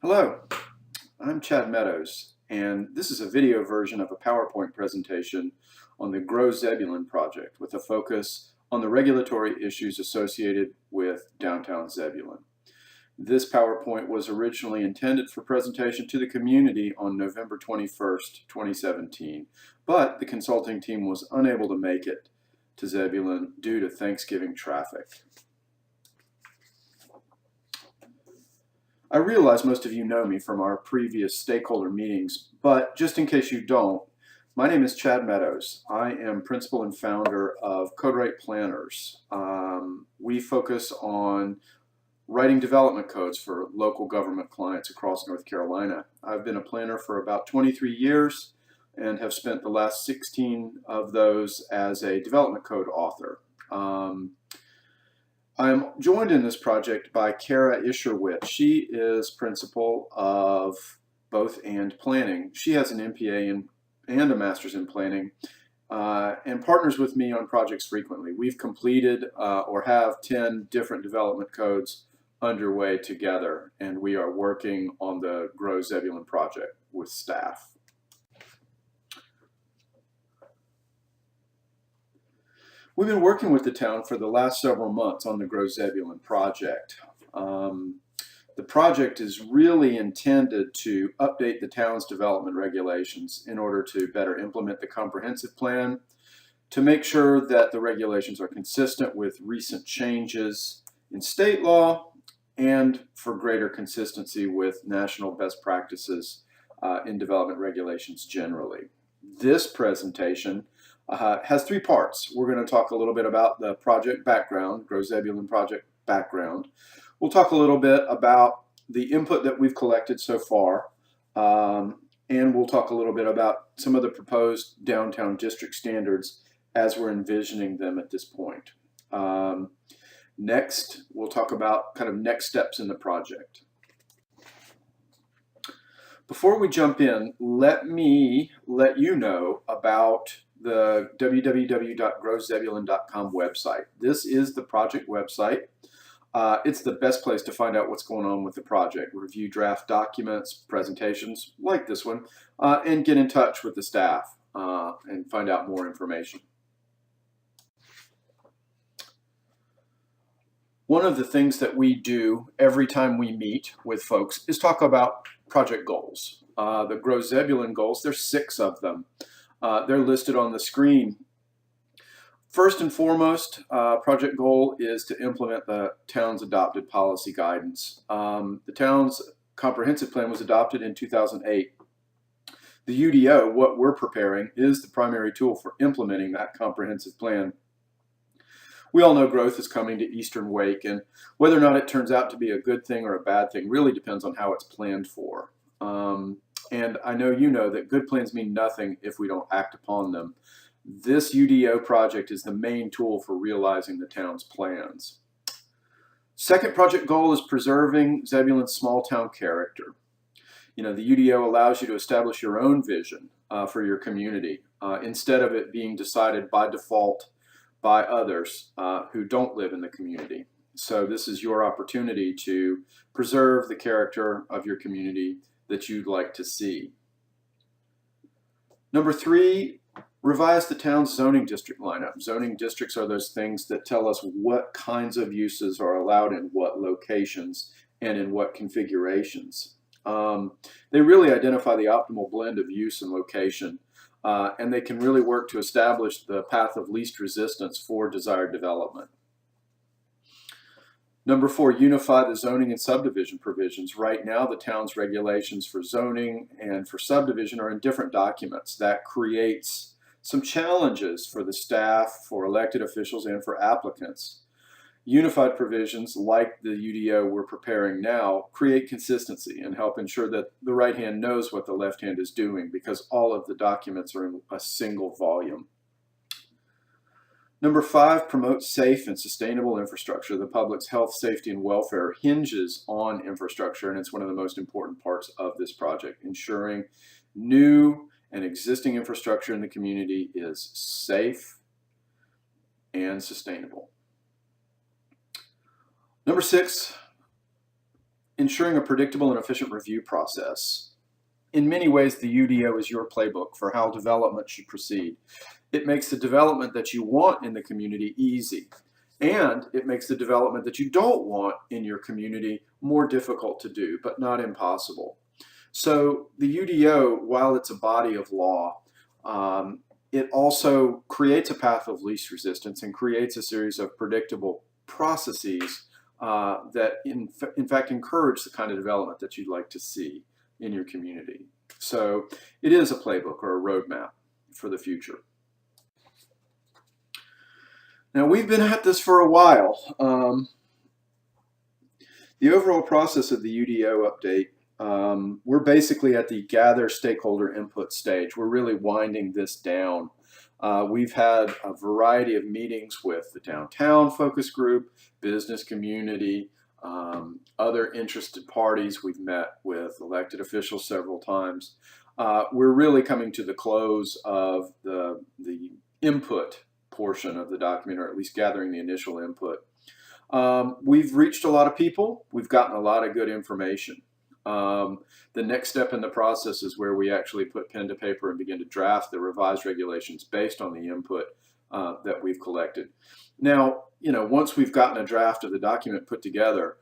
Hello, I'm Chad Meadows, and this is a video version of a PowerPoint presentation on the Grow Zebulon project with a focus on the regulatory issues associated with downtown Zebulon. This PowerPoint was originally intended for presentation to the community on November 21st, 2017, but the consulting team was unable to make it to Zebulon due to Thanksgiving traffic. I realize most of you know me from our previous stakeholder meetings, but just in case you don't, my name is Chad Meadows. I am principal and founder of CodeWrite Planners. We focus on writing development codes for local government clients across North Carolina. I've been a planner for about 23 years and have spent the last 16 of those as a development code author. I'm joined in this project by Kara Isherwit. She is principal of both and planning. She has an MPA and a master's in planning and partners with me on projects frequently. We've completed or have 10 different development codes underway together, and we are working on the Grow Zebulon project with staff. We've been working with the town for the last several months on the Grow Zebulon project. The project is really intended to update the town's development regulations in order to better implement the comprehensive plan, to make sure that the regulations are consistent with recent changes in state law, and for greater consistency with national best practices in development regulations generally. This presentation has three parts. We're going to talk a little bit about the project background, Grow Zebulon project background. We'll talk a little bit about the input that we've collected so far, and we'll talk a little bit about some of the proposed downtown district standards as we're envisioning them at this point. Next, we'll talk about kind of next steps in the project. Before we jump in, let me let you know about the www.growzebulon.com website. This is the project website. It's the best place to find out what's going on with the project, review draft documents, presentations like this one, and get in touch with the staff and find out more information. One of the things that we do every time we meet with folks is talk about project goals. The Grow Zebulon goals, there's 6 of them. They're listed on the screen. First and foremost, project goal is to implement the town's adopted policy guidance. The town's comprehensive plan was adopted in 2008. The UDO, what we're preparing, is the primary tool for implementing that comprehensive plan. We all know growth is coming to Eastern Wake, and whether or not it turns out to be a good thing or a bad thing really depends on how it's planned for. And I know you know that good plans mean nothing if we don't act upon them. This UDO project is the main tool for realizing the town's plans. Second project goal is preserving Zebulon's small town character. You know, the UDO allows you to establish your own vision for your community instead of it being decided by default by others who don't live in the community. So this is your opportunity to preserve the character of your community that you'd like to see. Number 3, revise the town's zoning district lineup. Zoning districts are those things that tell us what kinds of uses are allowed in what locations and in what configurations. They really identify the optimal blend of use and location, and they can really work to establish the path of least resistance for desired development. Number 4, unify the zoning and subdivision provisions. Right now, the town's regulations for zoning and for subdivision are in different documents. That creates some challenges for the staff, for elected officials, and for applicants. Unified provisions, like the UDO we're preparing now, create consistency and help ensure that the right hand knows what the left hand is doing because all of the documents are in a single volume. Number 5, promote safe and sustainable infrastructure. The public's health, safety, and welfare hinges on infrastructure, and it's one of the most important parts of this project. Ensuring new and existing infrastructure in the community is safe and sustainable. Number 6, ensuring a predictable and efficient review process. In many ways, the UDO is your playbook for how development should proceed. It makes the development that you want in the community easy, and it makes the development that you don't want in your community more difficult to do, but not impossible. So the UDO, while it's a body of law, it also creates a path of least resistance and creates a series of predictable processes that in fact encourage the kind of development that you'd like to see in your community. So it is a playbook or a roadmap for the future. Now, we've been at this for a while. The overall process of the UDO update, we're basically at the gather stakeholder input stage. We're really winding this down. We've had a variety of meetings with the downtown focus group, business community, other interested parties. We've met with elected officials several times. We're really coming to the close of the input portion of the document, or at least gathering the initial input. We've reached a lot of people. We've gotten a lot of good information. The next step in the process is where we actually put pen to paper and begin to draft the revised regulations based on the input that we've collected. Now, once we've gotten a draft of the document put together,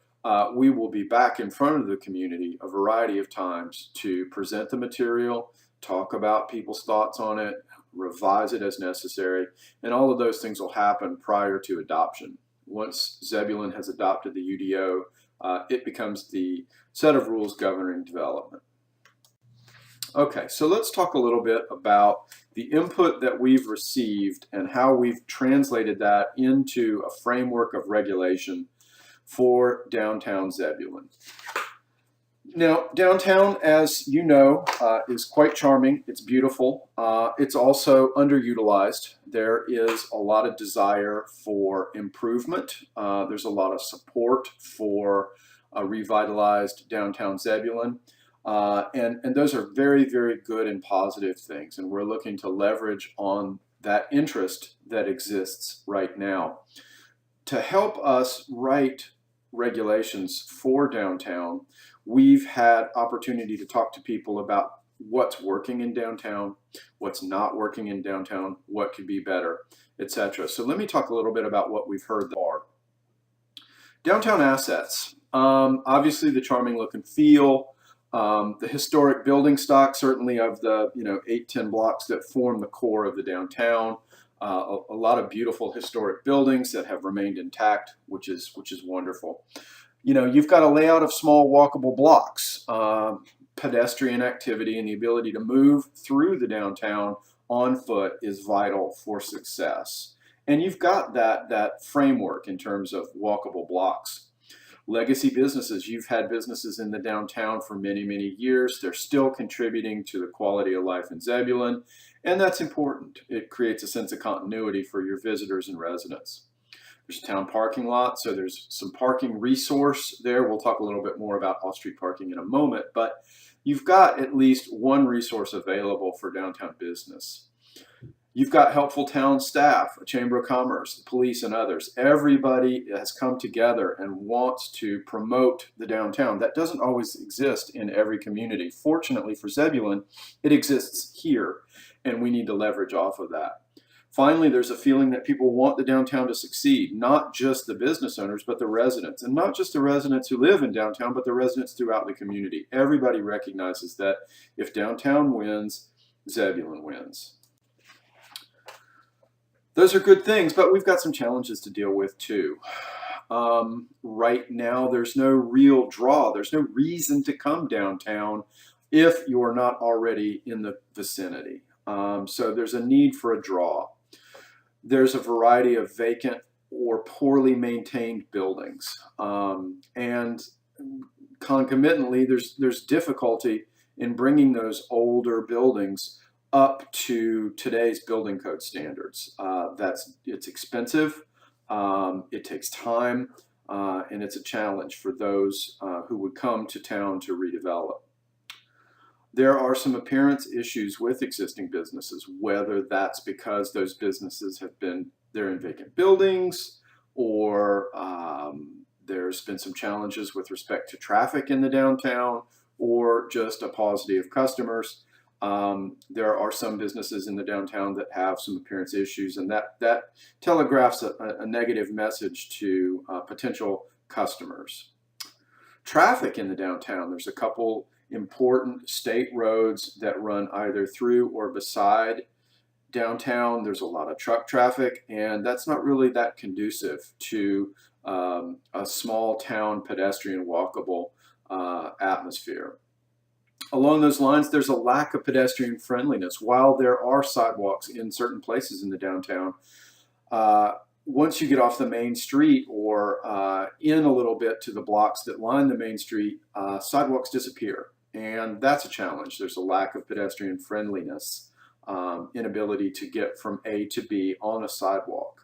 we will be back in front of the community a variety of times to present the material, talk about people's thoughts on it, revise it as necessary, and all of those things will happen prior to adoption. Once Zebulon has adopted the UDO, it becomes the set of rules governing development. Okay, so let's talk a little bit about the input that we've received and how we've translated that into a framework of regulation for downtown Zebulon. Now, downtown, as you know, is quite charming. It's beautiful. It's also underutilized. There is a lot of desire for improvement. There's a lot of support for a revitalized downtown Zebulon. And those are very, very good and positive things. And we're looking to leverage on that interest that exists right now. To help us write regulations for downtown, we've had opportunity to talk to people about what's working in downtown, what's not working in downtown, what could be better, etc. So let me talk a little bit about what we've heard so far. Downtown assets. Obviously the charming look and feel, the historic building stock, certainly of the 8-10 blocks that form the core of the downtown. A lot of beautiful historic buildings that have remained intact, which is wonderful. You've got a layout of small walkable blocks, pedestrian activity, and the ability to move through the downtown on foot is vital for success. And you've got that framework in terms of walkable blocks. Legacy businesses, you've had businesses in the downtown for many, many years. They're still contributing to the quality of life in Zebulon, and that's important. It creates a sense of continuity for your visitors and residents. There's a town parking lot, so there's some parking resource there. We'll talk a little bit more about off-street parking in a moment, but you've got at least one resource available for downtown business. You've got helpful town staff, a chamber of commerce, the police, and others. Everybody has come together and wants to promote the downtown. That doesn't always exist in every community. Fortunately for Zebulon, it exists here, and we need to leverage off of that. Finally, there's a feeling that people want the downtown to succeed, not just the business owners, but the residents, and not just the residents who live in downtown, but the residents throughout the community. Everybody recognizes that if downtown wins, Zebulon wins. Those are good things, but we've got some challenges to deal with too. Right now, there's no real draw. There's no reason to come downtown if you're not already in the vicinity. So there's a need for a draw. There's a variety of vacant or poorly maintained buildings. And concomitantly, there's difficulty in bringing those older buildings up to today's building code standards. It's expensive, it takes time, and it's a challenge for those who would come to town to redevelop. There are some appearance issues with existing businesses, whether that's because those businesses they're in vacant buildings, or There's been some challenges with respect to traffic in the downtown or just a paucity of customers. There are some businesses in the downtown that have some appearance issues, and that telegraphs a negative message to potential customers. Traffic in the downtown, there's a couple important state roads that run either through or beside downtown. There's a lot of truck traffic, and that's not really that conducive to a small town pedestrian walkable atmosphere. Along those lines, there's a lack of pedestrian friendliness. While there are sidewalks in certain places in the downtown, once you get off the main street or in a little bit to the blocks that line the main street, sidewalks disappear. And that's a challenge. There's a lack of pedestrian friendliness, inability to get from A to B on a sidewalk.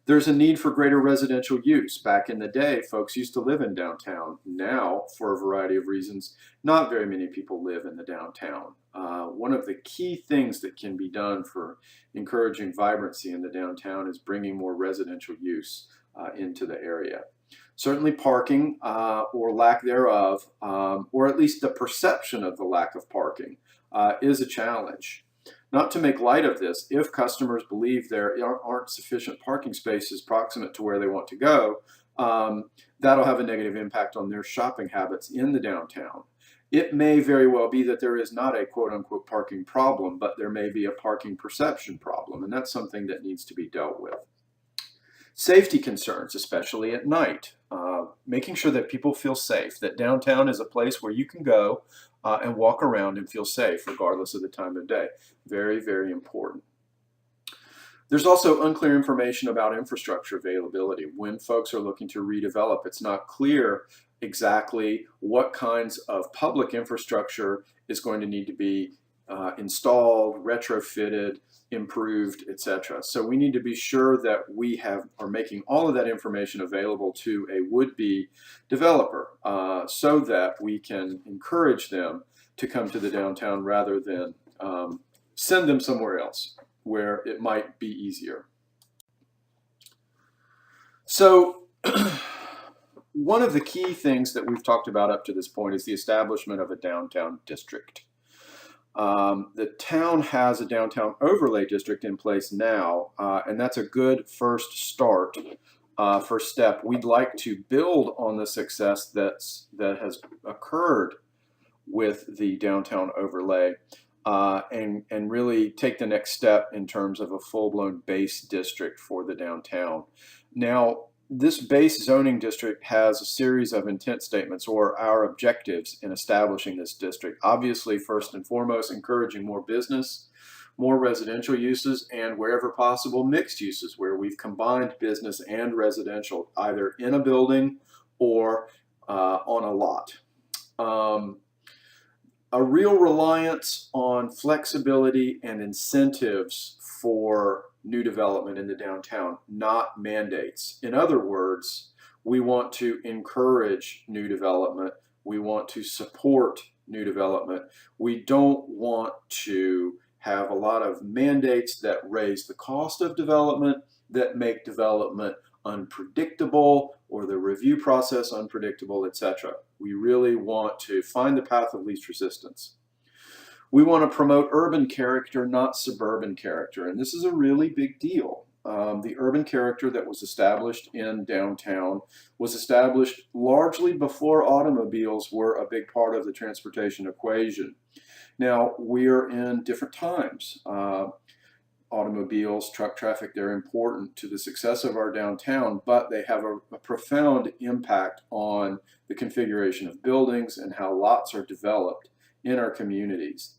There's a need for greater residential use. Back in the day, folks used to live in downtown. Now, for a variety of reasons, not very many people live in the downtown. One of the key things that can be done for encouraging vibrancy in the downtown is bringing more residential use into the area. Certainly parking or lack thereof, or at least the perception of the lack of parking, is a challenge. Not to make light of this, if customers believe there aren't sufficient parking spaces proximate to where they want to go, that'll have a negative impact on their shopping habits in the downtown. It may very well be that there is not a quote-unquote parking problem, but there may be a parking perception problem, and that's something that needs to be dealt with. Safety concerns, especially at night. Making sure that people feel safe, that downtown is a place where you can go and walk around and feel safe regardless of the time of day. Very, very important. There's also unclear information about infrastructure availability. When folks are looking to redevelop, it's not clear exactly what kinds of public infrastructure is going to need to be installed, retrofitted, improved, etc. So we need to be sure that we are making all of that information available to a would-be developer so that we can encourage them to come to the downtown rather than send them somewhere else where it might be easier. So one of the key things that we've talked about up to this point is the establishment of a downtown district. The town has a downtown overlay district in place now, and that's a good first start, first step. We'd like to build on the success that has occurred with the downtown overlay and really take the next step in terms of a full-blown base district for the downtown. Now, this base zoning district has a series of intent statements or our objectives in establishing this district. Obviously, first and foremost, encouraging more business, more residential uses, and wherever possible, mixed uses where we've combined business and residential either in a building or on a lot. A real reliance on flexibility and incentives for new development in the downtown, not mandates. In other words, we want to encourage new development. We want to support new development. We don't want to have a lot of mandates that raise the cost of development, that make development unpredictable or the review process unpredictable, etc. We really want to find the path of least resistance. We want to promote urban character, not suburban character, and this is a really big deal. The urban character that was established in downtown was established largely before automobiles were a big part of the transportation equation. Now, we're in different times. Automobiles, truck traffic, they're important to the success of our downtown, but they have a profound impact on the configuration of buildings and how lots are developed in our communities.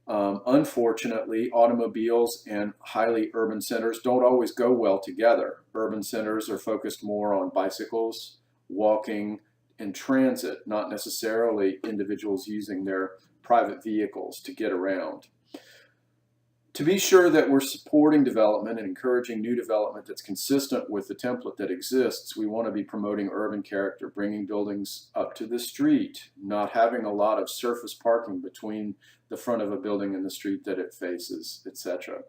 Unfortunately, automobiles and highly urban centers don't always go well together. Urban centers are focused more on bicycles, walking, and transit, not necessarily individuals using their private vehicles to get around. To be sure that we're supporting development and encouraging new development that's consistent with the template that exists, we want to be promoting urban character, bringing buildings up to the street, not having a lot of surface parking between the front of a building and the street that it faces, etc.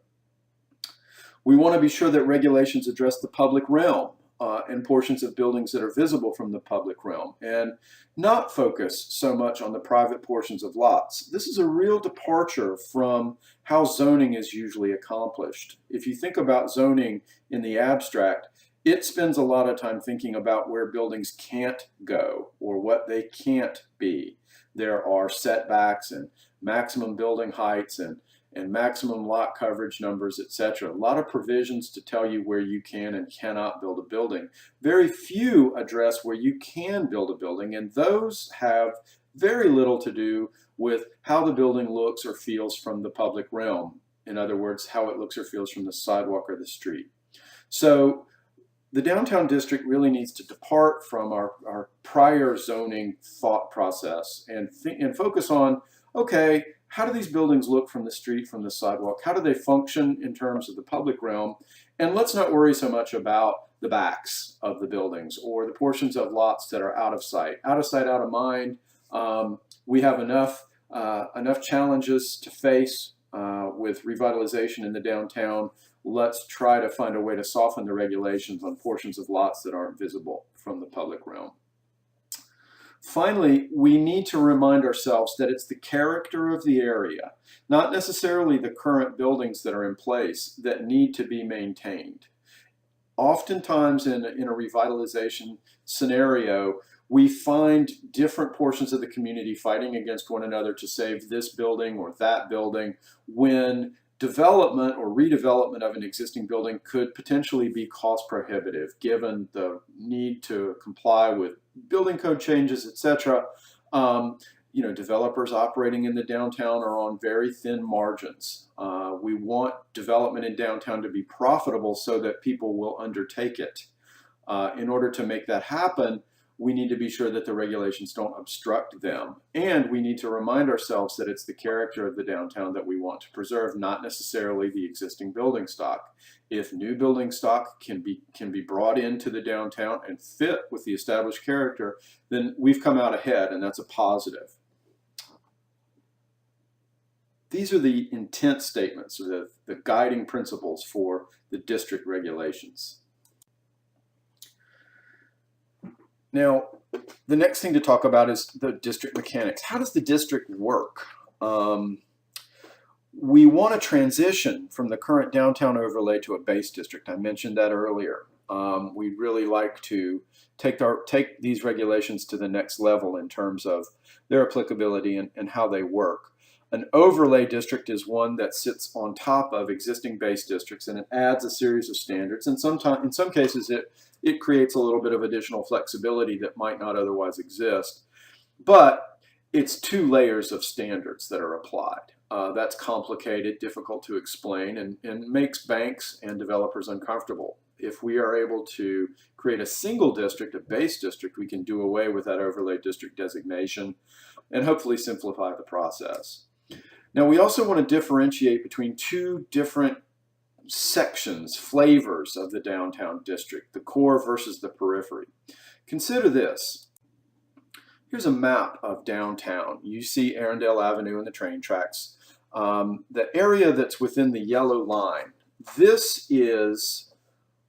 We want to be sure that regulations address the public realm. and portions of buildings that are visible from the public realm, and not focus so much on the private portions of lots. This is a real departure from how zoning is usually accomplished. If you think about zoning in the abstract, it spends a lot of time thinking about where buildings can't go or what they can't be. There are setbacks and maximum building heights and maximum lot coverage numbers, etc. A lot of provisions to tell you where you can and cannot build a building. Very few address where you can build a building, and those have very little to do with how the building looks or feels from the public realm. In other words, how it looks or feels from the sidewalk or the street. So the downtown district really needs to depart from our prior zoning thought process and focus on, okay, how do these buildings look from the street, from the sidewalk? How do they function in terms of the public realm? And let's not worry so much about the backs of the buildings or the portions of lots that are out of sight. Out of sight, out of mind. We have enough challenges to face with revitalization in the downtown. Let's try to find a way to soften the regulations on portions of lots that aren't visible from the public realm. Finally, we need to remind ourselves that it's the character of the area, not necessarily the current buildings that are in place, that need to be maintained. Oftentimes in a revitalization scenario, we find different portions of the community fighting against one another to save this building or that building, when development or redevelopment of an existing building could potentially be cost prohibitive given the need to comply with building code changes, etc. Developers operating in the downtown are on very thin margins. We want development in downtown to be profitable so that people will undertake it. In order to make that happen, we need to be sure that the regulations don't obstruct them. And we need to remind ourselves that it's the character of the downtown that we want to preserve, not necessarily the existing building stock. If new building stock can be brought into the downtown and fit with the established character, then we've come out ahead, and that's a positive. These are the intent statements, or the guiding principles for the district regulations. Now, the next thing to talk about is the district mechanics. How does the district work? We want to transition from the current downtown overlay to a base district. I mentioned that earlier. We'd really like to take these regulations to the next level in terms of their applicability and how they work. An overlay district is one that sits on top of existing base districts, and it adds a series of standards. And in some cases, it creates a little bit of additional flexibility that might not otherwise exist. But it's two layers of standards that are applied. That's complicated, difficult to explain, and makes banks and developers uncomfortable. If we are able to create a single district, a base district, we can do away with that overlay district designation and hopefully simplify the process. Now, we also want to differentiate between two different sections, flavors of the downtown district, the core versus the periphery. Consider this. Here's a map of downtown. You see Arundel Avenue and the train tracks. The area that's within the yellow line, this is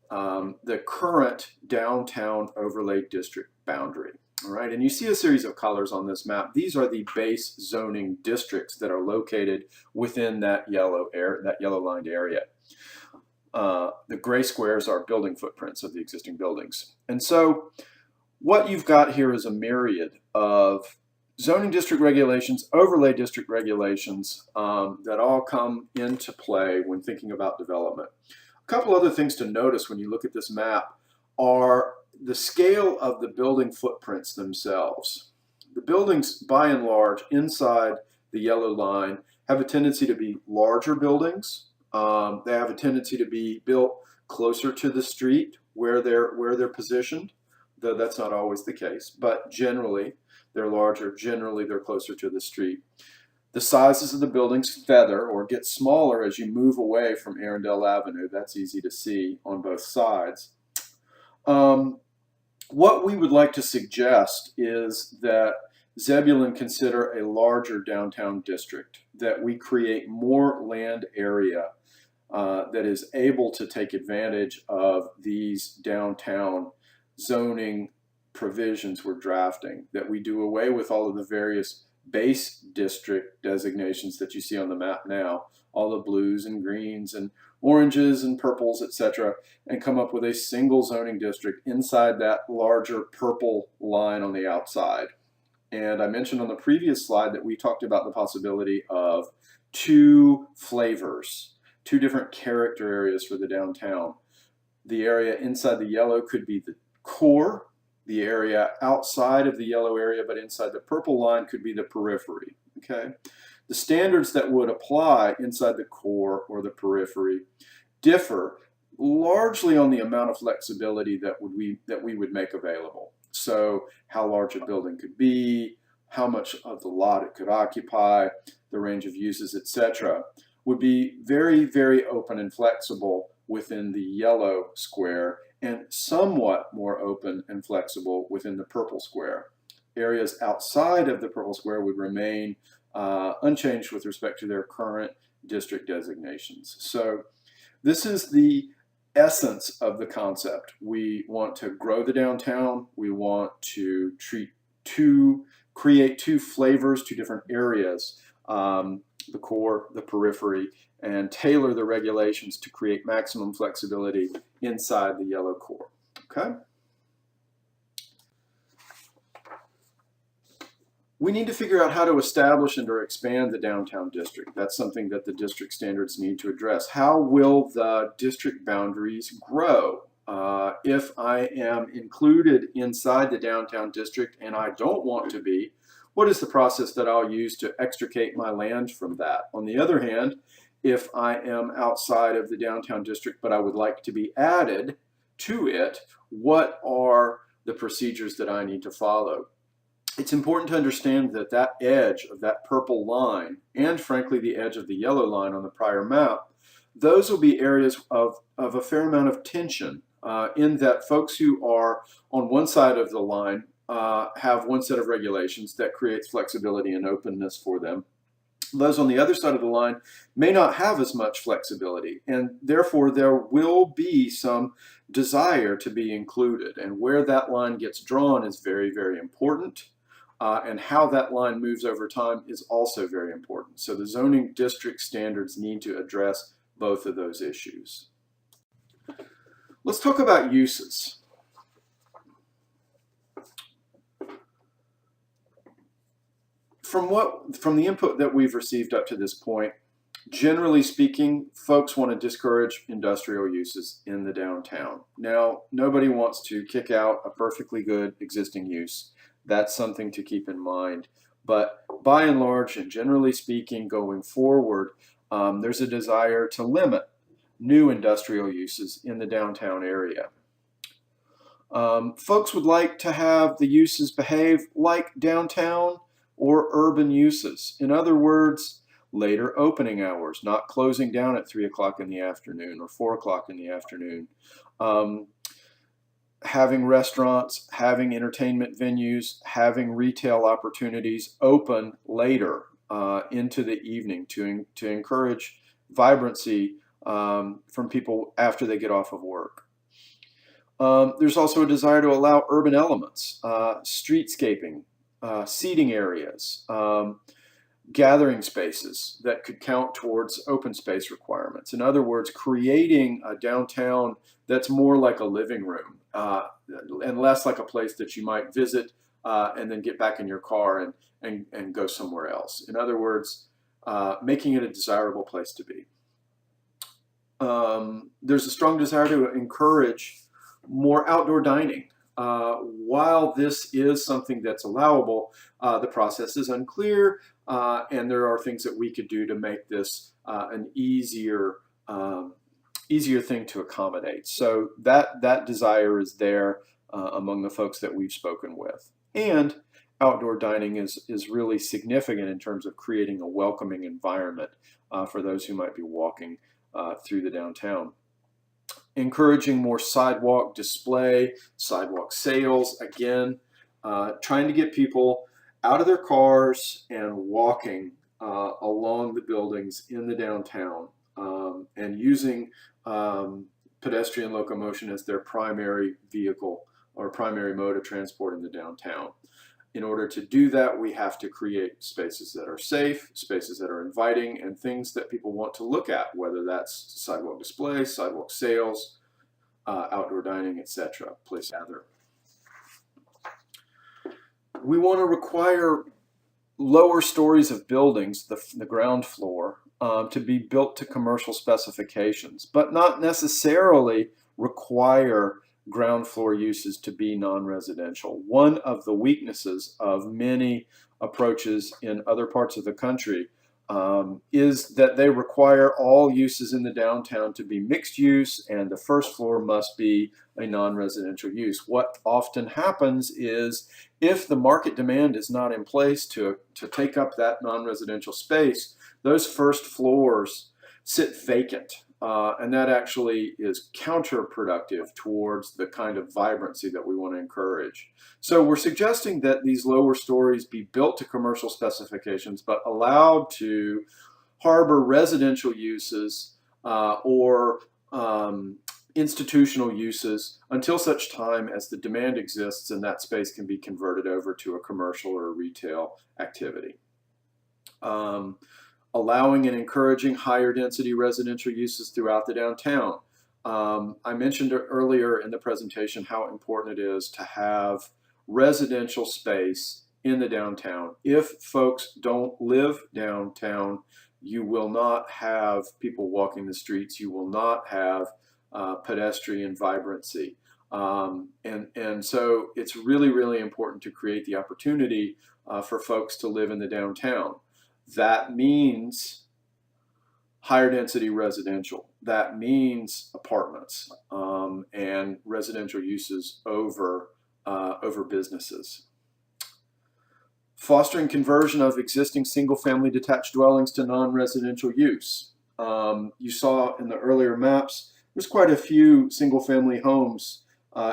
the current downtown overlay district boundary. All right, and you see a series of colors on this map. These are the base zoning districts that are located within that yellow lined area. The gray squares are building footprints of the existing buildings. And so what you've got here is a myriad of zoning district regulations, overlay district regulations that all come into play when thinking about development. A couple other things to notice when you look at this map are the scale of the building footprints themselves. The buildings, by and large, inside the yellow line have a tendency to be larger buildings. They have a tendency to be built closer to the street where they're positioned, though that's not always the case. But generally, they're larger. Generally, they're closer to the street. The sizes of the buildings feather or get smaller as you move away from Arundel Avenue. That's easy to see on both sides. What we would like to suggest is that Zebulon consider a larger downtown district, that we create more land area that is able to take advantage of these downtown zoning provisions we're drafting, that we do away with all of the various base district designations that you see on the map now, all the blues and greens and oranges and purples, etc., and come up with a single zoning district inside that larger purple line on the outside. And I mentioned on the previous slide that we talked about the possibility of two flavors, two different character areas for the downtown. The area inside the yellow could be the core. The area outside of the yellow area but inside the purple line could be the periphery. Okay? The standards that would apply inside the core or the periphery differ largely on the amount of flexibility that we would make available. So how large a building could be, how much of the lot it could occupy, the range of uses, etc., would be very, very open and flexible within the yellow square and somewhat more open and flexible within the purple square. Areas outside of the purple square would remain unchanged with respect to their current district designations. So this is the essence of the concept. We want to grow the downtown. We want to create two flavors, two different areas, the core, the periphery, and tailor the regulations to create maximum flexibility inside the yellow core. Okay? We need to figure out how to establish and or expand the downtown district. That's something that the district standards need to address. How will the district boundaries grow? If I am included inside the downtown district and I don't want to be, what is the process that I'll use to extricate my land from that? On the other hand, if I am outside of the downtown district but I would like to be added to it, what are the procedures that I need to follow? It's important to understand that that edge of that purple line, and frankly the edge of the yellow line on the prior map, those will be areas of a fair amount of tension in that folks who are on one side of the line have one set of regulations that creates flexibility and openness for them. Those on the other side of the line may not have as much flexibility, and therefore there will be some desire to be included. And where that line gets drawn is very, very important. And how that line moves over time is also very important. So the zoning district standards need to address both of those issues. Let's talk about uses. From the input that we've received up to this point, generally speaking, folks want to discourage industrial uses in the downtown. Now, nobody wants to kick out a perfectly good existing use. That's something to keep in mind. But by and large, and generally speaking, going forward, there's a desire to limit new industrial uses in the downtown area. Folks would like to have the uses behave like downtown or urban uses. In other words, later opening hours, not closing down at 3 o'clock in the afternoon or 4 o'clock in the afternoon. Having restaurants, having entertainment venues, having retail opportunities open later into the evening to encourage vibrancy from people after they get off of work. There's also a desire to allow urban elements, streetscaping, seating areas, gathering spaces that could count towards open space requirements. In other words, creating a downtown that's more like a living room and less like a place that you might visit and then get back in your car and go somewhere else. In other words, making it a desirable place to be. There's a strong desire to encourage more outdoor dining. While this is something that's allowable, the process is unclear, and there are things that we could do to make this an easier thing to accommodate. So that desire is there among the folks that we've spoken with. And outdoor dining is really significant in terms of creating a welcoming environment for those who might be walking through the downtown. Encouraging more sidewalk display, sidewalk sales, again, trying to get people out of their cars and walking along the buildings in the downtown. and using pedestrian locomotion as their primary vehicle or primary mode of transport in the downtown. In order to do that, we have to create spaces that are safe, spaces that are inviting, and things that people want to look at, whether that's sidewalk display, sidewalk sales, outdoor dining, etc. Place gather. We want to require lower stories of buildings, the ground floor, to be built to commercial specifications, but not necessarily require ground floor uses to be non-residential. One of the weaknesses of many approaches in other parts of the country is that they require all uses in the downtown to be mixed use, and the first floor must be a non-residential use. What often happens is if the market demand is not in place to take up that non-residential space, those first floors sit vacant. And that actually is counterproductive towards the kind of vibrancy that we want to encourage. So we're suggesting that these lower stories be built to commercial specifications, but allowed to harbor residential uses or institutional uses until such time as the demand exists and that space can be converted over to a commercial or a retail activity. Allowing and encouraging higher density residential uses throughout the downtown. I mentioned earlier in the presentation how important it is to have residential space in the downtown. If folks don't live downtown, you will not have people walking the streets. You will not have pedestrian vibrancy. And so it's really, really important to create the opportunity for folks to live in the downtown. That means higher density residential. That means apartments and residential uses over businesses. Fostering conversion of existing single-family detached dwellings to non-residential use. You saw in the earlier maps, there's quite a few single-family homes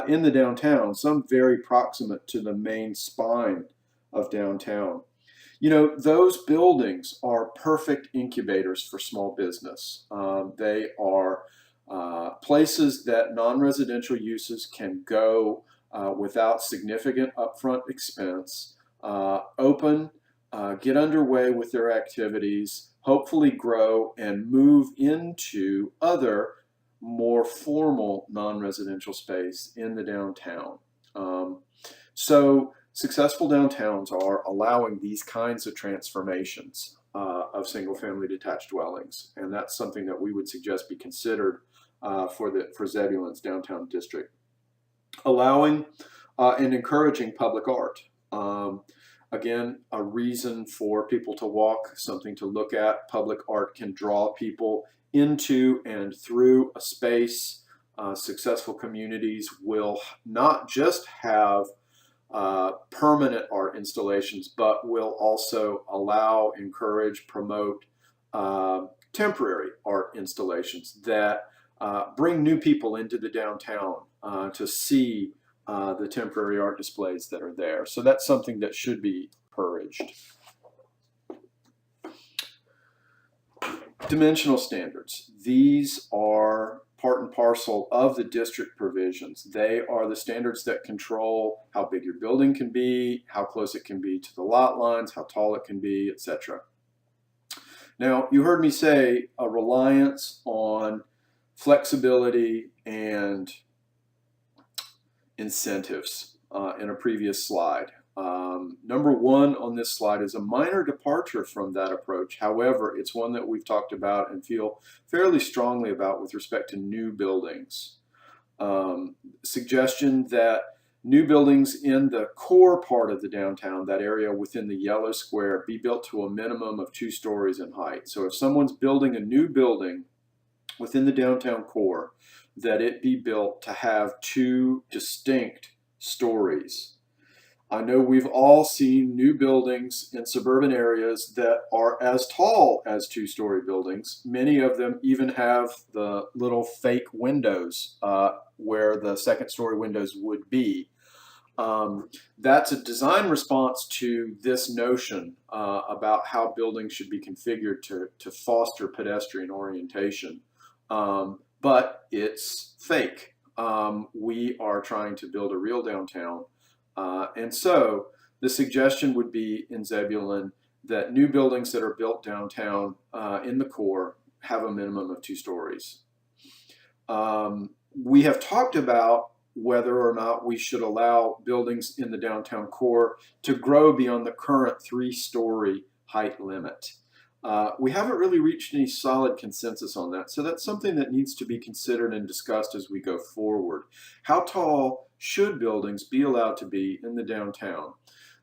in the downtown, some very proximate to the main spine of downtown. You know, those buildings are perfect incubators for small business. They are places that non-residential uses can go without significant upfront expense, open, get underway with their activities, hopefully grow and move into other more formal non-residential space in the downtown. So successful downtowns are allowing these kinds of transformations of single-family detached dwellings, and that's something that we would suggest be considered for Zebulon's downtown district. Allowing and encouraging public art. Again, a reason for people to walk, something to look at. Public art can draw people into and through a space. Successful communities will not just have permanent art installations, but will also allow, encourage, promote temporary art installations that bring new people into the downtown to see the temporary art displays that are there. So that's something that should be encouraged. Dimensional standards. These are part and parcel of the district provisions. They are the standards that control how big your building can be, how close it can be to the lot lines, how tall it can be, etc. Now, you heard me say a reliance on flexibility and incentives in a previous slide. Number one on this slide is a minor departure from that approach. However, it's one that we've talked about and feel fairly strongly about with respect to new buildings. Suggestion that new buildings in the core part of the downtown, that area within the yellow square, be built to a minimum of 2 stories in height. So if someone's building a new building within the downtown core, that it be built to have 2 distinct stories. I know we've all seen new buildings in suburban areas that are as tall as 2-story buildings. Many of them even have the little fake windows where the second-story windows would be. That's a design response to this notion about how buildings should be configured to foster pedestrian orientation. But it's fake. We are trying to build a real downtown. And so the suggestion would be in Zebulon that new buildings that are built downtown in the core have a minimum of 2 stories. We have talked about whether or not we should allow buildings in the downtown core to grow beyond the current 3-story height limit. We haven't really reached any solid consensus on that, so that's something that needs to be considered and discussed as we go forward. How tall should buildings be allowed to be in the downtown?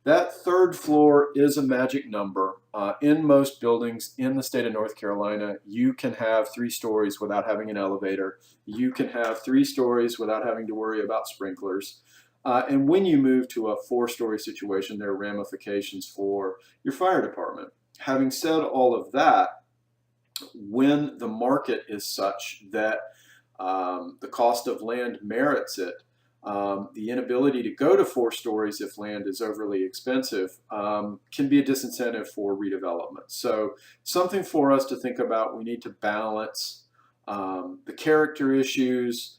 That 3rd floor is a magic number. In most buildings in the state of North Carolina, you can have 3 stories without having an elevator. You can have 3 stories without having to worry about sprinklers. And when you move to a 4-story situation, there are ramifications for your fire department. Having said all of that, when the market is such that the cost of land merits it, the inability to go to 4 stories if land is overly expensive can be a disincentive for redevelopment. So something for us to think about. We need to balance the character issues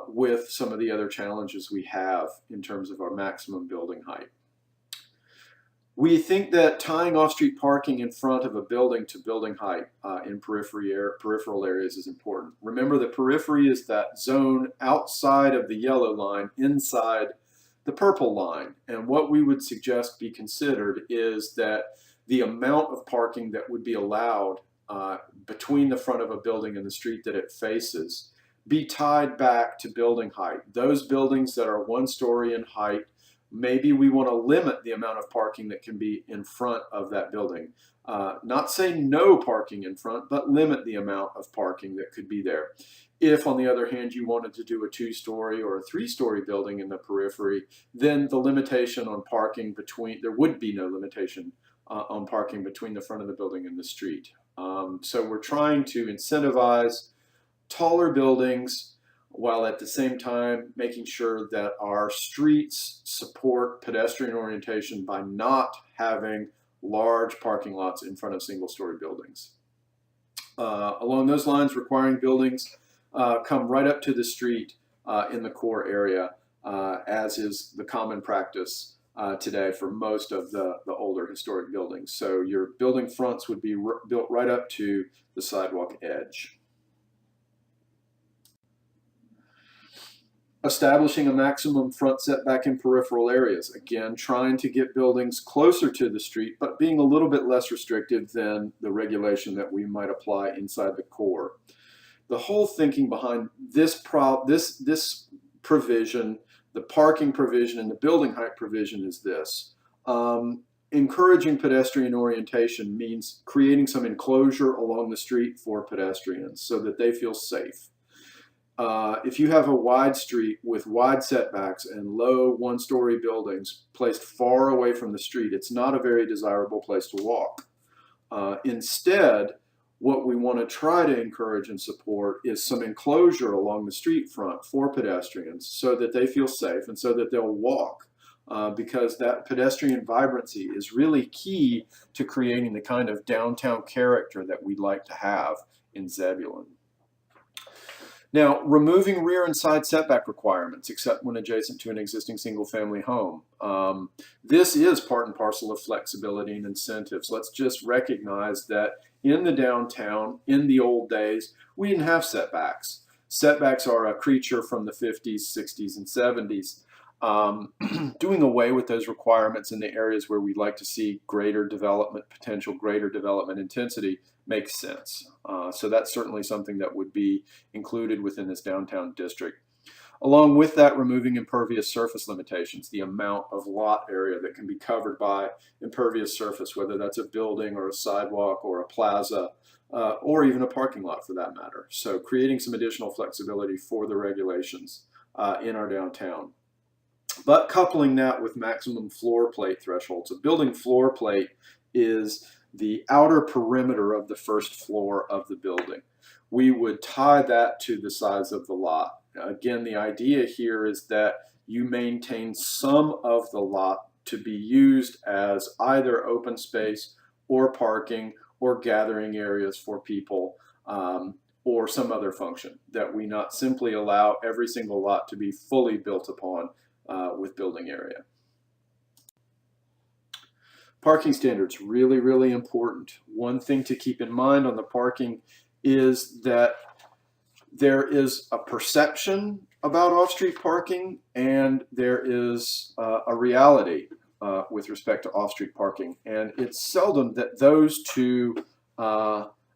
with some of the other challenges we have in terms of our maximum building height. We think that tying off-street parking in front of a building to building height in peripheral areas is important. Remember, the periphery is that zone outside of the yellow line, inside the purple line. And what we would suggest be considered is that the amount of parking that would be allowed between the front of a building and the street that it faces be tied back to building height. Those buildings that are 1 story in height, maybe we want to limit the amount of parking that can be in front of that building. Not say no parking in front, but limit the amount of parking that could be there. If, on the other hand, you wanted to do a 2-story or a 3-story building in the periphery, then the limitation on parking there would be no limitation on parking between the front of the building and the street. So we're trying to incentivize taller buildings while at the same time making sure that our streets support pedestrian orientation by not having large parking lots in front of 1-story buildings. Along those lines, requiring buildings come right up to the street in the core area, as is the common practice today for most of the older historic buildings. So your building fronts would be built right up to the sidewalk edge. Establishing a maximum front setback in peripheral areas. Again, trying to get buildings closer to the street, but being a little bit less restrictive than the regulation that we might apply inside the core. The whole thinking behind this provision, the parking provision and the building height provision is this. Encouraging pedestrian orientation means creating some enclosure along the street for pedestrians so that they feel safe. If you have a wide street with wide setbacks and low 1-story buildings placed far away from the street, it's not a very desirable place to walk. Instead, what we want to try to encourage and support is some enclosure along the street front for pedestrians so that they feel safe and so that they'll walk. Because that pedestrian vibrancy is really key to creating the kind of downtown character that we'd like to have in Zebulon. Now, removing rear and side setback requirements, except when adjacent to an existing single-family home. This is part and parcel of flexibility and incentives. Let's just recognize that in the downtown, in the old days, we didn't have setbacks. Setbacks are a creature from the 50s, 60s, and 70s. Doing away with those requirements in the areas where we'd like to see greater development potential, greater development intensity makes sense. So that's certainly something that would be included within this downtown district. Along with that, removing impervious surface limitations, the amount of lot area that can be covered by impervious surface, whether that's a building or a sidewalk or a plaza, or even a parking lot for that matter. So creating some additional flexibility for the regulations in our downtown. But coupling that with maximum floor plate thresholds. A building floor plate is the outer perimeter of the first floor of the building. We would tie that to the size of the lot. Again, the idea here is that you maintain some of the lot to be used as either open space or parking or gathering areas for people, or some other function, that we not simply allow every single lot to be fully built upon with building area. Parking standards, really, really important. One thing to keep in mind on the parking is that there is a perception about off-street parking, and there is a reality with respect to off-street parking, and it's seldom that those two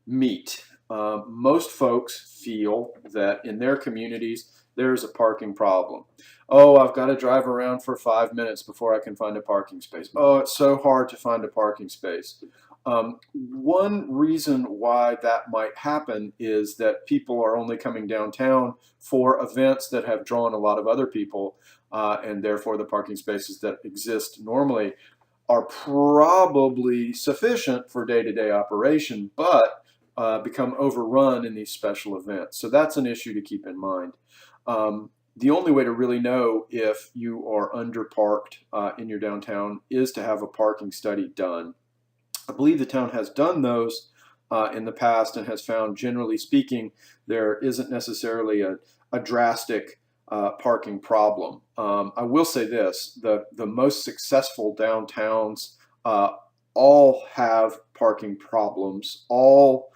meet. Most folks feel that in their communities there's a parking problem. Oh, I've got to drive around for 5 minutes before I can find a parking space. Oh, it's so hard to find a parking space. One reason why that might happen is that people are only coming downtown for events that have drawn a lot of other people, and therefore the parking spaces that exist normally are probably sufficient for day-to-day operation, but become overrun in these special events. So that's an issue to keep in mind. The only way to really know if you are underparked in your downtown is to have a parking study done. I believe the town has done those in the past and has found, generally speaking, there isn't necessarily a drastic parking problem. I will say this, the most successful downtowns all have parking problems, all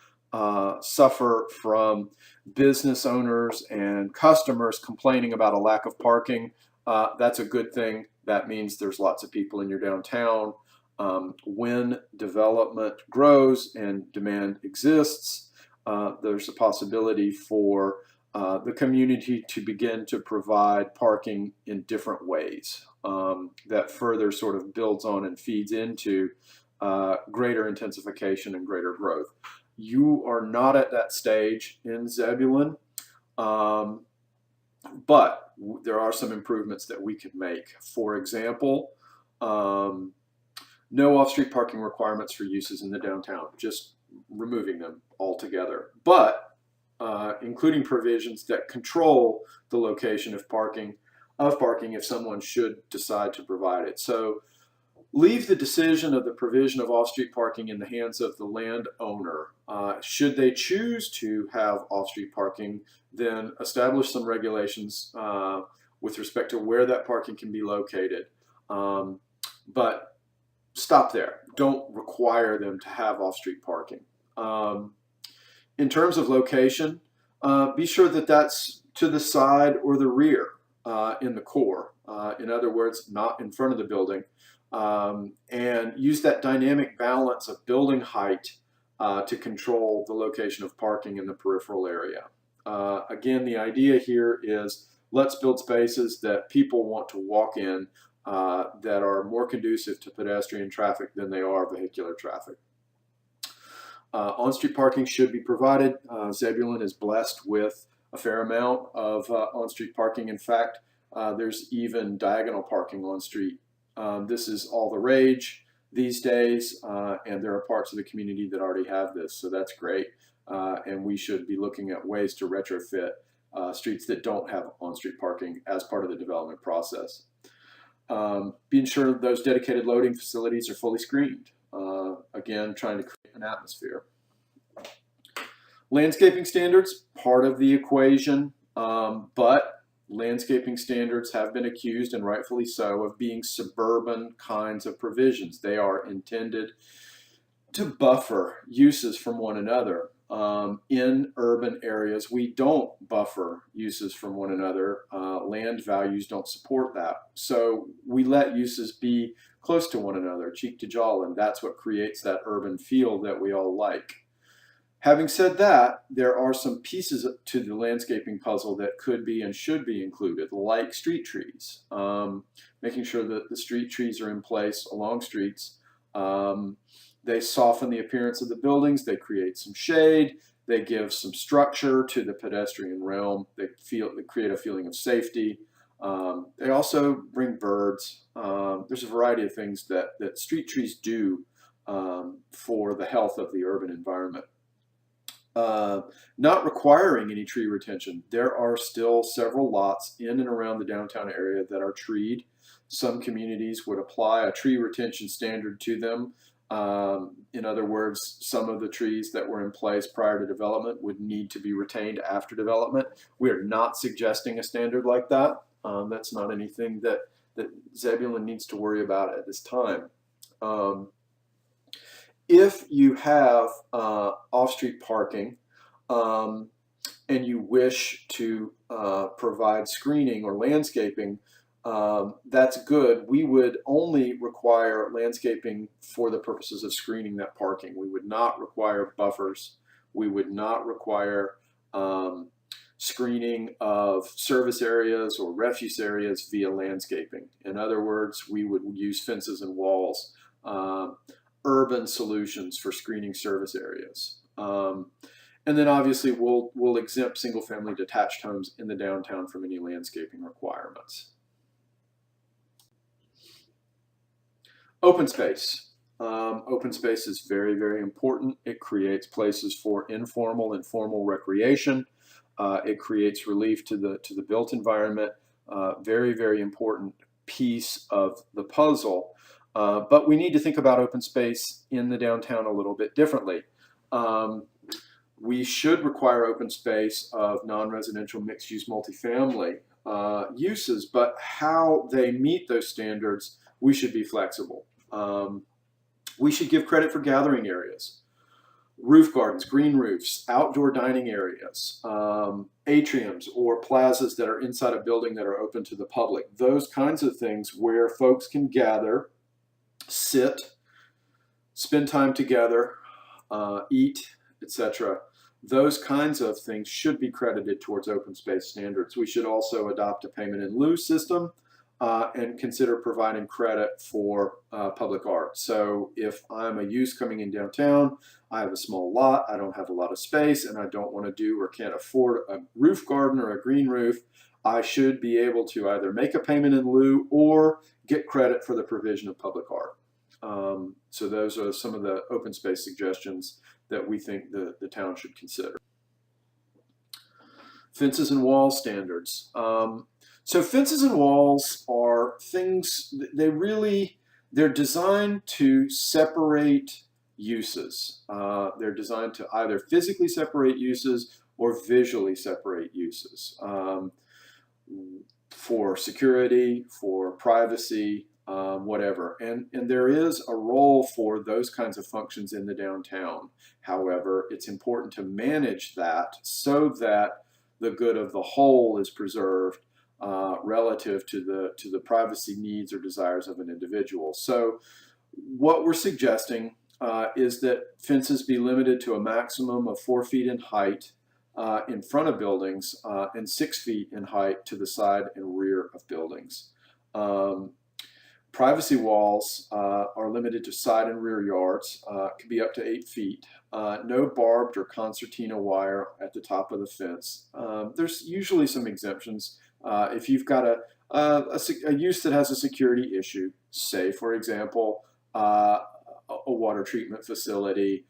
suffer from business owners and customers complaining about a lack of parking. That's a good thing. That means there's lots of people in your downtown. When development grows and demand exists, there's a possibility for the community to begin to provide parking in different ways that further sort of builds on and feeds into greater intensification and greater growth. You are not at that stage in Zebulon, but there are some improvements that we could make. For example, no off-street parking requirements for uses in the downtown, just removing them altogether, but including provisions that control the location of parking if someone should decide to provide it. So leave the decision of the provision of off-street parking in the hands of the landowner. Should they choose to have off-street parking, then establish some regulations with respect to where that parking can be located. But stop there. Don't require them to have off-street parking. In terms of location, be sure that that's to the side or the rear in the core. In other words, not in front of the building. And use that dynamic balance of building height to control the location of parking in the peripheral area. Again, the idea here is let's build spaces that people want to walk in that are more conducive to pedestrian traffic than they are vehicular traffic. On-street parking should be provided. Zebulon is blessed with a fair amount of on-street parking. In fact, there's even diagonal parking on-street. This is all the rage these days, and there are parts of the community that already have this, so that's great. And we should be looking at ways to retrofit streets that don't have on-street parking as part of the development process. Being sure those dedicated loading facilities are fully screened. Again, trying to create an atmosphere. Landscaping standards, part of the equation, but landscaping standards have been accused, and rightfully so, of being suburban kinds of provisions. They are intended to buffer uses from one another. In urban areas, we don't buffer uses from one another. Land values don't support that. So we let uses be close to one another, cheek to jowl, and that's what creates that urban feel that we all like. Having said that, there are some pieces to the landscaping puzzle that could be and should be included, like street trees. Making sure that the street trees are in place along streets. They soften the appearance of the buildings, they create some shade, they give some structure to the pedestrian realm, they create a feeling of safety. They also bring birds. There's a variety of things that street trees do for the health of the urban environment. Not requiring any tree retention. There are still several lots in and around the downtown area that are treed. Some communities would apply a tree retention standard to them. In other words, some of the trees that were in place prior to development would need to be retained after development. We are not suggesting a standard like that. That's not anything that Zebulon needs to worry about at this time. If you have off-street parking and you wish to provide screening or landscaping, that's good. We would only require landscaping for the purposes of screening that parking. We would not require buffers. We would not require screening of service areas or refuse areas via landscaping. In other words, we would use fences and walls. Urban solutions for screening service areas. And then obviously we'll exempt single-family detached homes in the downtown from any landscaping requirements. Open space. Open space is very, very important. It creates places for informal and formal recreation. It creates relief to the built environment. Very, very important piece of the puzzle. But we need to think about open space in the downtown a little bit differently. We should require open space of non-residential mixed-use multifamily uses, but how they meet those standards, we should be flexible. We should give credit for gathering areas, roof gardens, green roofs, outdoor dining areas, atriums or plazas that are inside a building that are open to the public. Those kinds of things where folks can gather, sit, spend time together, eat, etc. Those kinds of things should be credited towards open space standards. We should also adopt a payment in lieu system and consider providing credit for public art. So if I'm a use coming in downtown, I have a small lot, I don't have a lot of space, and I don't want to do or can't afford a roof garden or a green roof, I should be able to either make a payment in lieu or get credit for the provision of public art. So those are some of the open space suggestions that we think the town should consider. Fences and wall standards. So fences and walls are things, they're designed to separate uses. They're designed to either physically separate uses or visually separate uses. For security, for privacy, whatever. And there is a role for those kinds of functions in the downtown. However, it's important to manage that so that the good of the whole is preserved relative to the privacy needs or desires of an individual. So what we're suggesting is that fences be limited to a maximum of 4 feet in height in front of buildings and 6 feet in height to the side and rear of buildings. Privacy walls are limited to side and rear yards, can be up to 8 feet. No barbed or concertina wire at the top of the fence. There's usually some exemptions. If you've got a use that has a security issue, say for example, a water treatment facility,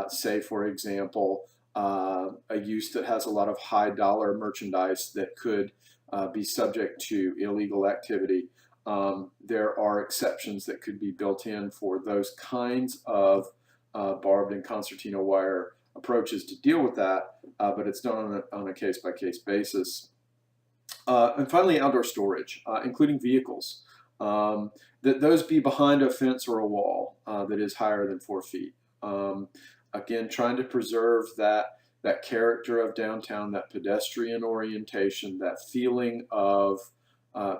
say for example, a use that has a lot of high dollar merchandise that could be subject to illegal activity. There are exceptions that could be built in for those kinds of barbed and concertina wire approaches to deal with that, but it's done on a case-by-case basis. And finally, outdoor storage, including vehicles. That those be behind a fence or a wall that is higher than 4 feet. Again, trying to preserve that character of downtown, that pedestrian orientation, that feeling of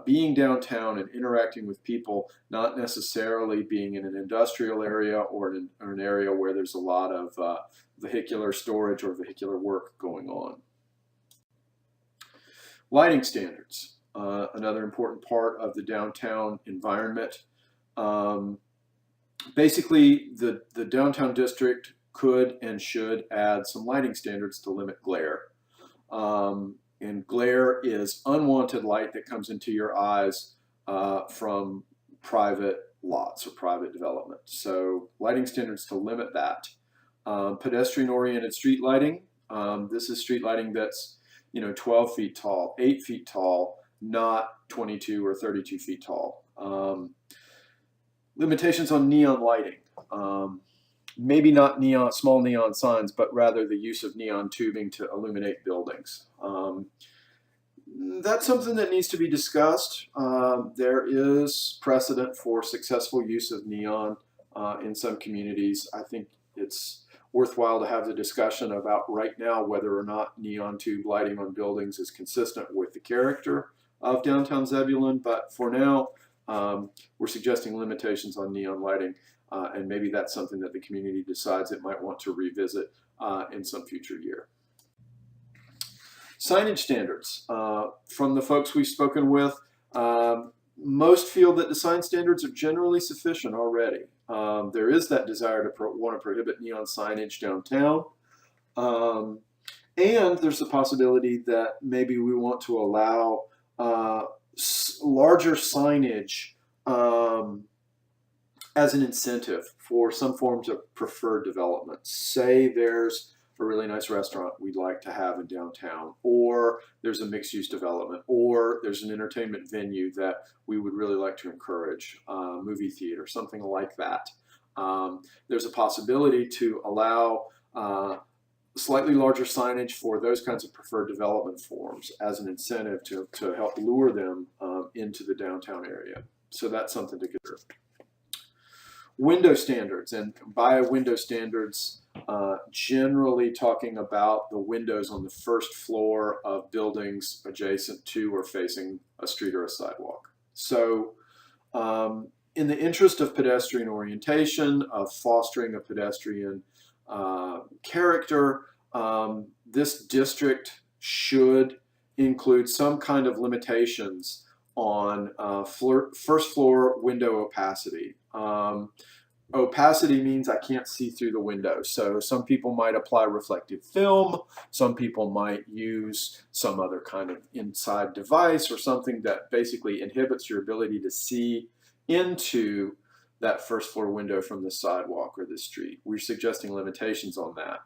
being downtown and interacting with people, not necessarily being in an industrial area or an area where there's a lot of vehicular storage or vehicular work going on. Lighting standards, another important part of the downtown environment. Basically, the downtown district could and should add some lighting standards to limit glare. And glare is unwanted light that comes into your eyes from private lots or private development. So lighting standards to limit that. Pedestrian-oriented street lighting. This is street lighting that's 12 feet tall, 8 feet tall, not 22 or 32 feet tall. Limitations on neon lighting. Maybe not small neon signs, but rather the use of neon tubing to illuminate buildings. That's something that needs to be discussed. There is precedent for successful use of neon in some communities. I think it's worthwhile to have the discussion about right now whether or not neon tube lighting on buildings is consistent with the character of downtown Zebulon. But for now, we're suggesting limitations on neon lighting, and maybe that's something that the community decides it might want to revisit in some future year. Signage standards. From the folks we've spoken with, most feel that the sign standards are generally sufficient already. There is that desire to want to prohibit neon signage downtown. And there's the possibility that maybe we want to allow larger signage as an incentive for some forms of preferred development. Say there's a really nice restaurant we'd like to have in downtown, or there's a mixed-use development, or there's an entertainment venue that we would really like to encourage, movie theater, something like that. There's a possibility to allow slightly larger signage for those kinds of preferred development forms as an incentive to help lure them into the downtown area. So that's something to consider. Window standards, and by window standards, generally talking about the windows on the first floor of buildings adjacent to or facing a street or a sidewalk. So in the interest of pedestrian orientation, of fostering a pedestrian character, this district should include some kind of limitations on first floor window opacity. Opacity means I can't see through the window. So some people might apply reflective film, some people might use some other kind of inside device or something that basically inhibits your ability to see into that first floor window from the sidewalk or the street. We're suggesting limitations on that.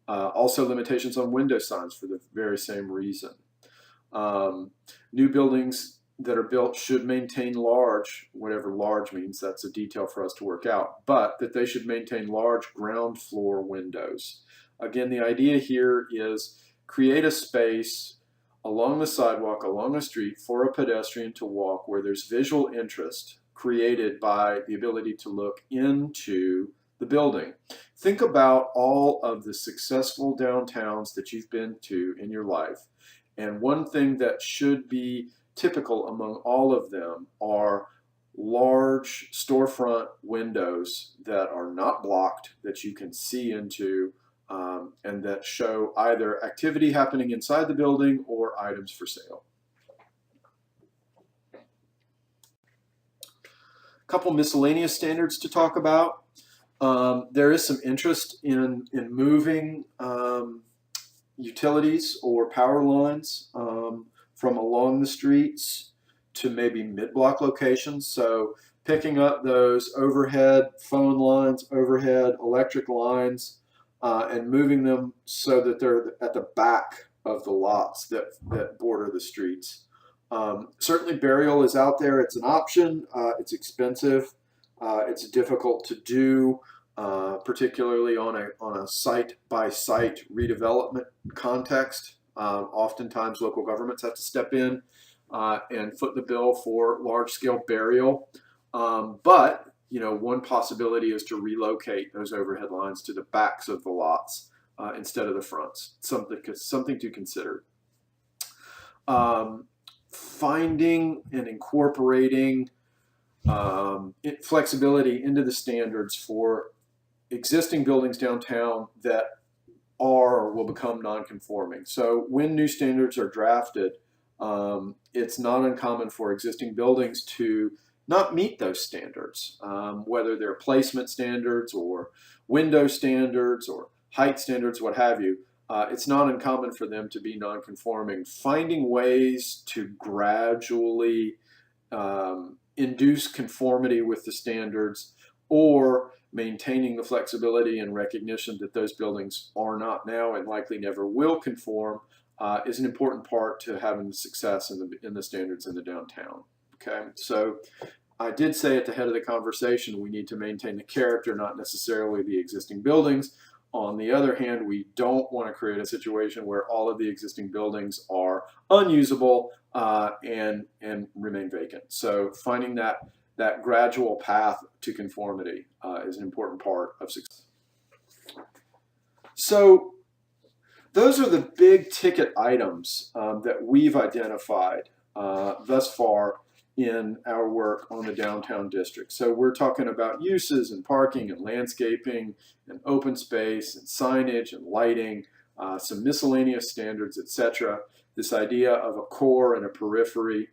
Also limitations on window signs for the very same reason. New buildings that are built should maintain large, whatever large means, that's a detail for us to work out, but that they should maintain large ground floor windows. Again, the idea here is create a space along the sidewalk, along a street for a pedestrian to walk where there's visual interest created by the ability to look into the building. Think about all of the successful downtowns that you've been to in your life, and one thing that should be typical among all of them are large storefront windows that are not blocked, that you can see into, and that show either activity happening inside the building or items for sale. A couple miscellaneous standards to talk about. There is some interest in moving utilities or power lines from along the streets to maybe mid-block locations. So picking up those overhead phone lines, overhead electric lines, and moving them so that they're at the back of the lots that border the streets. Certainly burial is out there. It's an option. It's expensive. It's difficult to do, particularly on a site-by-site redevelopment context. Oftentimes local governments have to step in and foot the bill for large-scale burial. But one possibility is to relocate those overhead lines to the backs of the lots instead of the fronts. Something to consider. Finding and incorporating flexibility into the standards for existing buildings downtown that are or will become non-conforming. So when new standards are drafted, it's not uncommon for existing buildings to not meet those standards, whether they're placement standards or window standards or height standards, what have you. It's not uncommon for them to be non-conforming. Finding ways to gradually induce conformity with the standards, or maintaining the flexibility and recognition that those buildings are not now and likely never will conform is an important part to having the success in the standards in the downtown. Okay, so I did say at the head of the conversation we need to maintain the character, not necessarily the existing buildings. On the other hand, we don't want to create a situation where all of the existing buildings are unusable and remain vacant. So finding that gradual path to conformity is an important part of success. So those are the big ticket items that we've identified thus far in our work on the downtown district. So we're talking about uses and parking and landscaping and open space and signage and lighting, some miscellaneous standards, etc. This idea of a core and a periphery.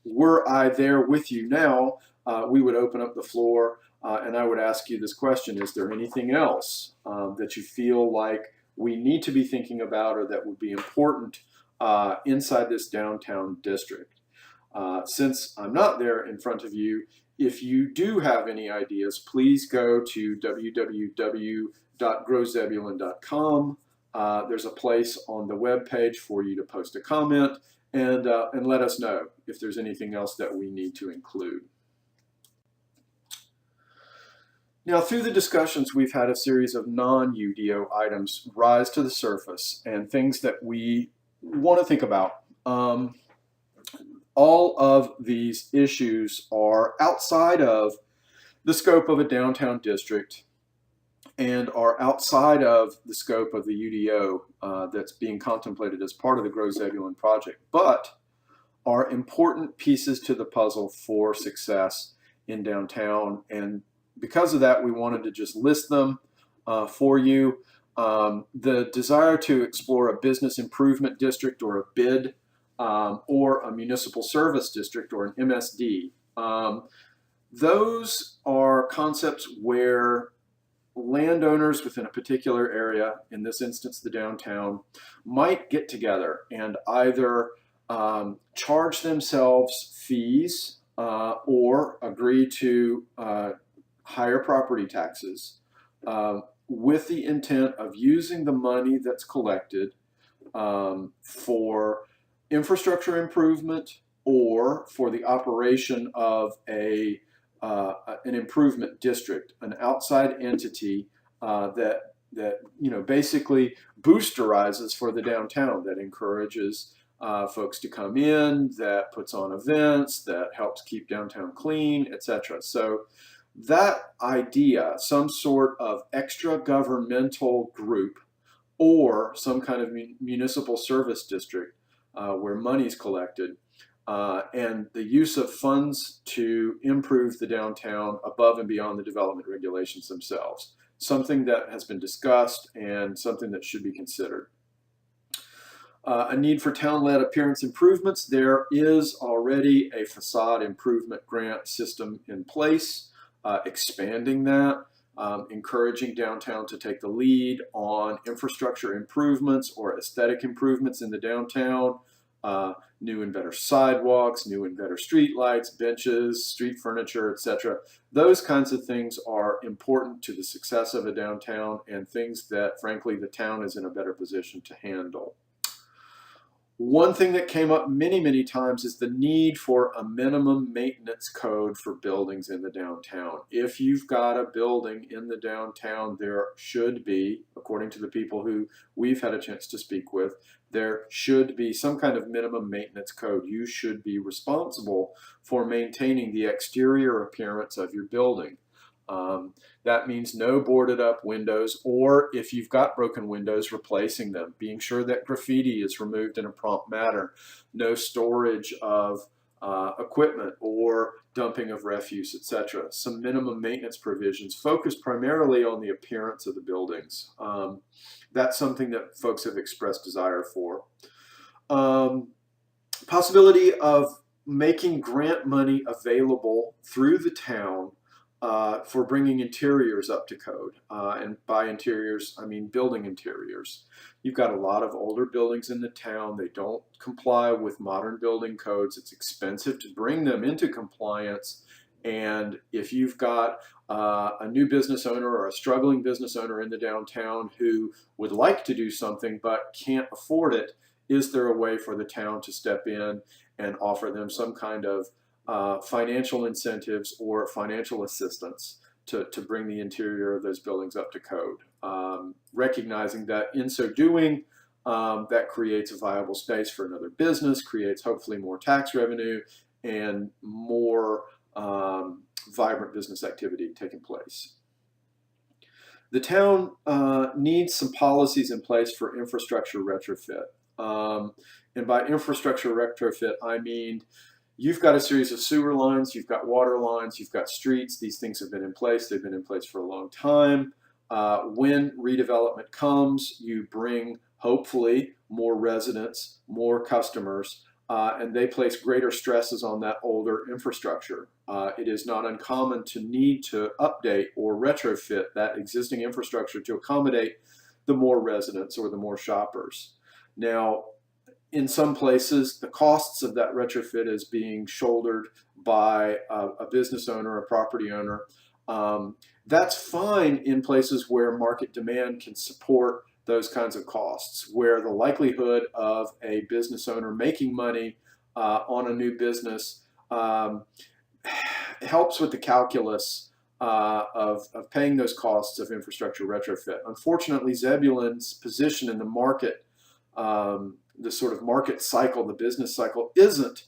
Were I there with you now, we would open up the floor and I would ask you this question: is there anything else that you feel like we need to be thinking about or that would be important inside this downtown district? Since I'm not there in front of you, if you do have any ideas, please go to www.growzebulon.com. There's a place on the web page for you to post a comment and let us know if there's anything else that we need to include. Now, through the discussions, we've had a series of non-UDO items rise to the surface and things that we want to think about. All of these issues are outside of the scope of a downtown district and are outside of the scope of the UDO that's being contemplated as part of the Grow Zebulon project, but are important pieces to the puzzle for success in downtown. And because of that, we wanted to just list them for you. The desire to explore a business improvement district or a BID or a municipal service district or an MSD. Those are concepts where landowners within a particular area, in this instance the downtown, might get together and either charge themselves fees or agree to higher property taxes with the intent of using the money that's collected for infrastructure improvement or for the operation of an improvement district, an outside entity that basically boosterizes for the downtown, that encourages folks to come in, that puts on events, that helps keep downtown clean, etc. So that idea, some sort of extra governmental group or some kind of municipal service district where money is collected, and the use of funds to improve the downtown above and beyond the development regulations themselves. Something that has been discussed and something that should be considered. A need for town-led appearance improvements. There is already a facade improvement grant system in place. Expanding that, encouraging downtown to take the lead on infrastructure improvements or aesthetic improvements in the downtown, new and better sidewalks, new and better street lights, benches, street furniture, etc. Those kinds of things are important to the success of a downtown and things that, frankly, the town is in a better position to handle. One thing that came up many, many times is the need for a minimum maintenance code for buildings in the downtown. If you've got a building in the downtown, there should be, according to the people who we've had a chance to speak with, there should be some kind of minimum maintenance code. You should be responsible for maintaining the exterior appearance of your building. That means no boarded up windows, or if you've got broken windows, replacing them, being sure that graffiti is removed in a prompt manner, no storage of equipment or dumping of refuse, etc. Some minimum maintenance provisions focused primarily on the appearance of the buildings. That's something that folks have expressed desire for. Possibility of making grant money available through the town for bringing interiors up to code. And by interiors, I mean building interiors. You've got a lot of older buildings in the town. They don't comply with modern building codes. It's expensive to bring them into compliance. And if you've got a new business owner or a struggling business owner in the downtown who would like to do something but can't afford it, is there a way for the town to step in and offer them some kind of financial incentives or financial assistance to bring the interior of those buildings up to code? Recognizing that in so doing, that creates a viable space for another business, creates hopefully more tax revenue and more vibrant business activity taking place. The town needs some policies in place for infrastructure retrofit. And by infrastructure retrofit, I mean you've got a series of sewer lines, you've got water lines, you've got streets. These things have been in place. They've been in place for a long time. When redevelopment comes, you bring hopefully more residents, more customers, and they place greater stresses on that older infrastructure. It is not uncommon to need to update or retrofit that existing infrastructure to accommodate the more residents or the more shoppers. Now, in some places, the costs of that retrofit is being shouldered by a business owner, a property owner. That's fine in places where market demand can support those kinds of costs, where the likelihood of a business owner making money on a new business helps with the calculus of paying those costs of infrastructure retrofit. Unfortunately, Zebulon's position in the market, the sort of market cycle, the business cycle, isn't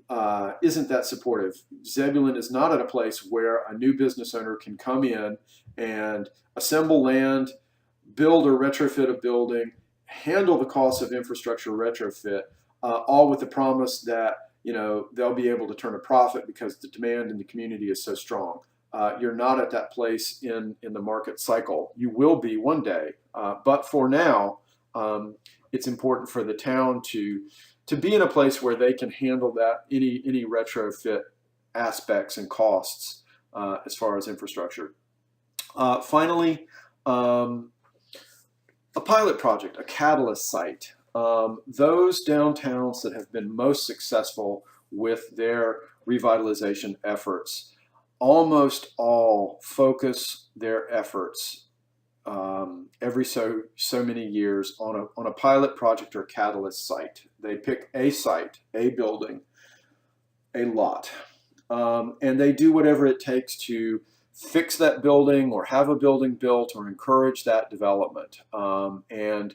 that supportive. Zebulon is not at a place where a new business owner can come in and assemble land, build or retrofit a building, handle the costs of infrastructure retrofit, all with the promise that they'll be able to turn a profit because the demand in the community is so strong. You're not at that place in the market cycle. You will be one day, but for now, it's important for the town to be in a place where they can handle that any retrofit aspects and costs as far as infrastructure. Finally, a pilot project, a catalyst site. Those downtowns that have been most successful with their revitalization efforts almost all focus their efforts every so many years on a pilot project or catalyst site. They pick a site, a building, a lot, and they do whatever it takes to fix that building or have a building built or encourage that development. And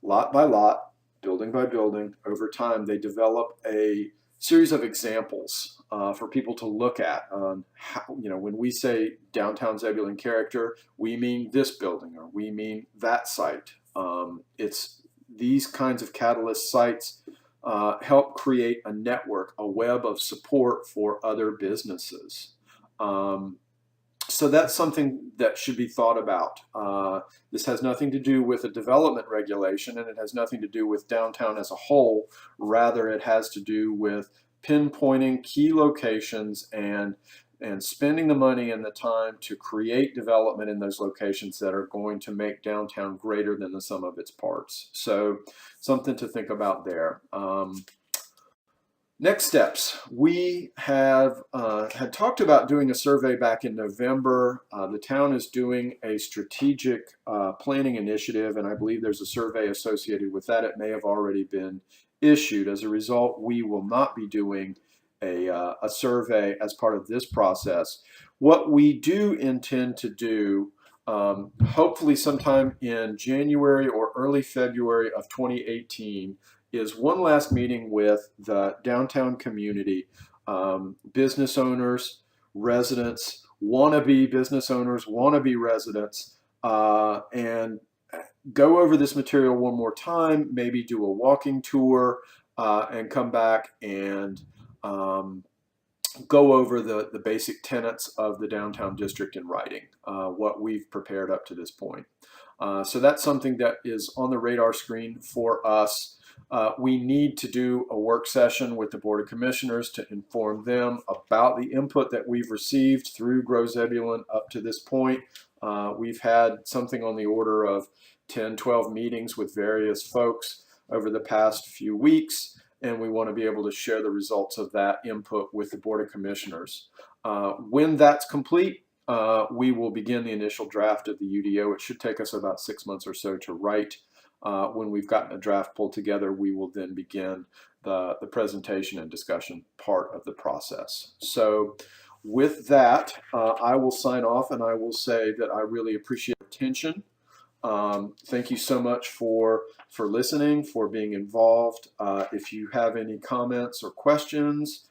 lot by lot, building by building, over time, they develop a series of examples for people to look at on how, when we say downtown Zebulon character, we mean this building or we mean that site. It's these kinds of catalyst sites help create a network, a web of support for other businesses. So that's something that should be thought about. This has nothing to do with a development regulation, and it has nothing to do with downtown as a whole. Rather, it has to do with pinpointing key locations and spending the money and the time to create development in those locations that are going to make downtown greater than the sum of its parts. So something to think about there. Next steps. We have had talked about doing a survey back in November. The town is doing a strategic planning initiative, and I believe there's a survey associated with that. It may have already been issued. As a result, we will not be doing a survey as part of this process. What we do intend to do, hopefully sometime in January or early February of 2018, is one last meeting with the downtown community, business owners, residents, wannabe business owners, wannabe residents, and go over this material one more time, maybe do a walking tour, and come back and go over the basic tenets of the downtown district in writing, what we've prepared up to this point. So that's something that is on the radar screen for us. We need to do a work session with the Board of Commissioners to inform them about the input that we've received through Grow Zebulon up to this point. We've had something on the order of 10, 12 meetings with various folks over the past few weeks, and we want to be able to share the results of that input with the Board of Commissioners. When that's complete, we will begin the initial draft of the UDO. It should take us about 6 months or so to write. When we've gotten a draft pulled together, we will then begin the presentation and discussion part of the process. So with that, I will sign off, and I will say that I really appreciate your attention. Thank you so much for listening, for being involved. If you have any comments or questions,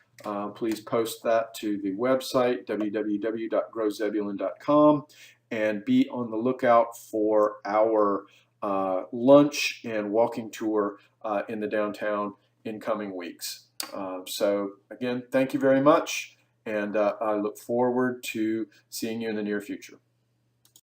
please post that to the website, www.growzebulon.com, and be on the lookout for our lunch and walking tour in the downtown in coming weeks. So again, thank you very much, and I look forward to seeing you in the near future.